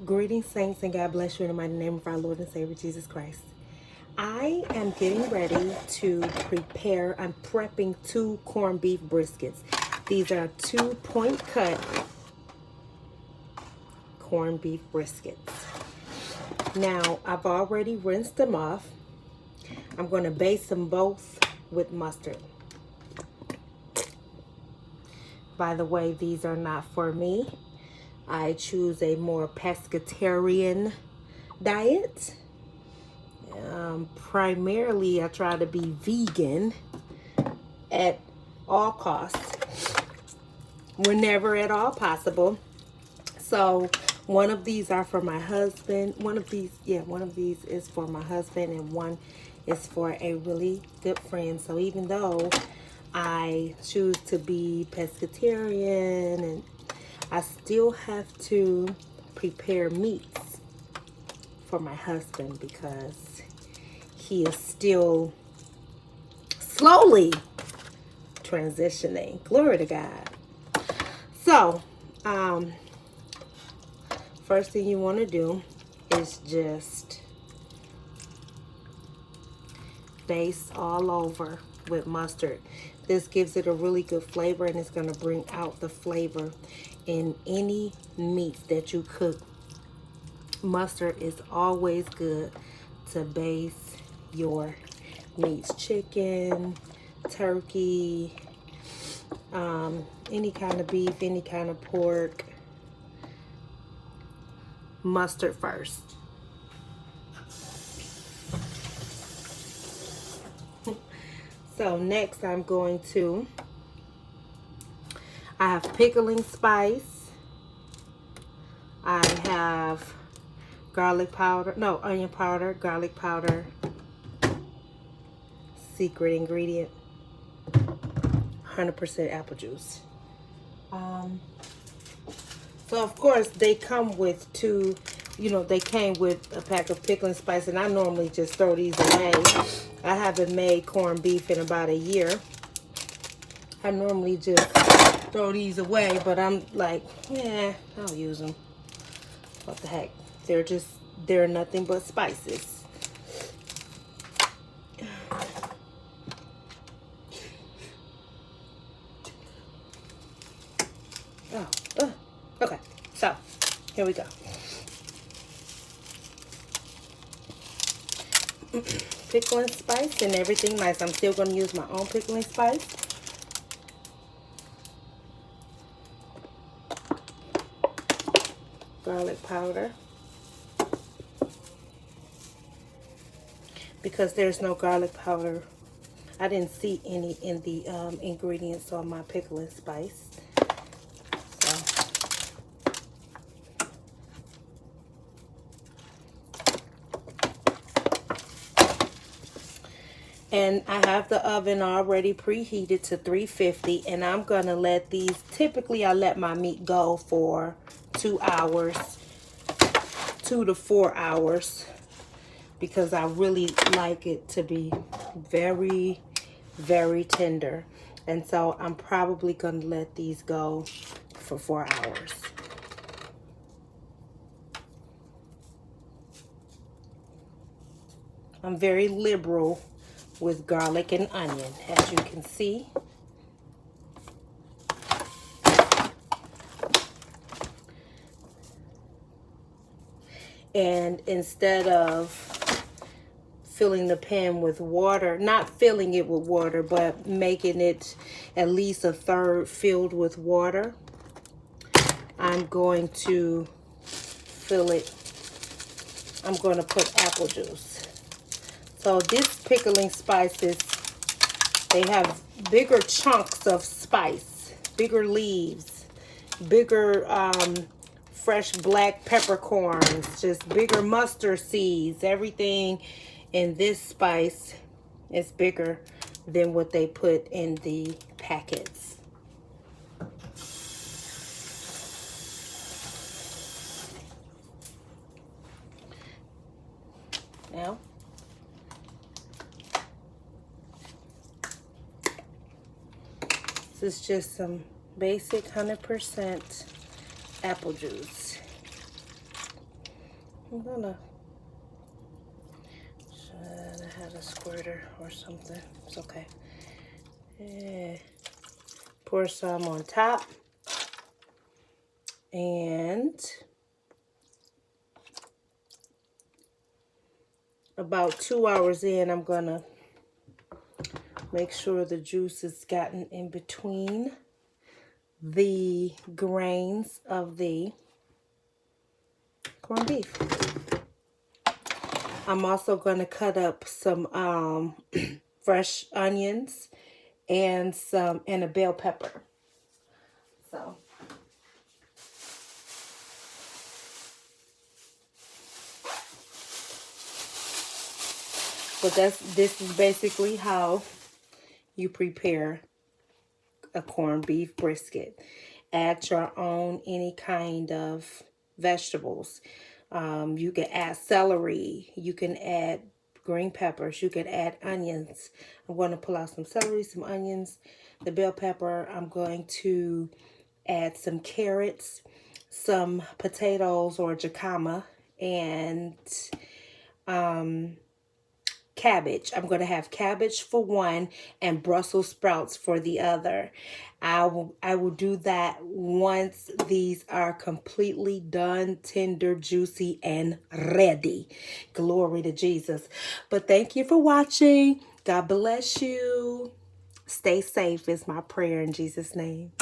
Greetings, saints, and God bless you in the mighty name of our Lord and Savior Jesus Christ. I am getting ready to prepare, I'm prepping 2 corned beef briskets. These are 2-point cut corned beef briskets. Now, I've already rinsed them off. I'm going to baste them both with mustard. By the way, these are not for me. I choose a more pescatarian diet. Primarily, I try to be vegan at all costs, whenever at all possible. So one of these are for my husband. One of these is for my husband, and one is for a really good friend. So even though I choose to be pescatarian, and I still have to prepare meats for my husband because he is still slowly transitioning. Glory to God. So, first thing you want to do is just baste all over with mustard. This gives it a really good flavor, and it's going to bring out the flavor in any meat that you cook. Mustard is always good to baste your meats, chicken, turkey, any kind of beef, any kind of pork. Mustard first. So next I have pickling spice. I have onion powder, garlic powder, secret ingredient, 100% apple juice. So of course they come with they came with a pack of pickling spice, and I normally just throw these away. I haven't made corned beef in about a year. I normally just throw these away, but I'm like, yeah, I'll use them. What the heck? They're nothing but spices. Okay, so here we go. Pickling spice and everything nice. I'm still going to use my own pickling spice. Garlic powder. Because there's no garlic powder, I didn't see any in the ingredients on my pickling spice. And I have the oven already preheated to 350, and I'm going to let these, typically I let my meat go for 2 hours, 2 to 4 hours, because I really like it to be very, very tender. And so I'm probably going to let these go for 4 hours. I'm very liberal with garlic and onion, as you can see. And instead of filling the pan with water, not filling it with water, but making it at least a third filled with water, I'm going to fill it. I'm going to put apple juice. So this pickling spices, they have bigger chunks of spice, bigger leaves, bigger fresh black peppercorns, just bigger mustard seeds. Everything in this spice is bigger than what they put in the packets. Now, this is just some basic 100% apple juice. I'm gonna, should I have a squirter or something? It's okay. Yeah. Pour some on top. And about 2 hours in, I'm gonna make sure the juice has gotten in between the grains of the corned beef. I'm also going to cut up some fresh onions and a bell pepper. So but this is basically how you prepare a corned beef brisket. Add your own any kind of vegetables. You can add celery. You can add green peppers. You can add onions. I'm going to pull out some celery, some onions, the bell pepper. I'm going to add some carrots, some potatoes or jicama, and cabbage. I'm going to have cabbage for one and Brussels sprouts for the other. I will do that once these are completely done, tender, juicy, and ready. Glory to Jesus. But thank you for watching. God bless you. Stay safe is my prayer in Jesus' name.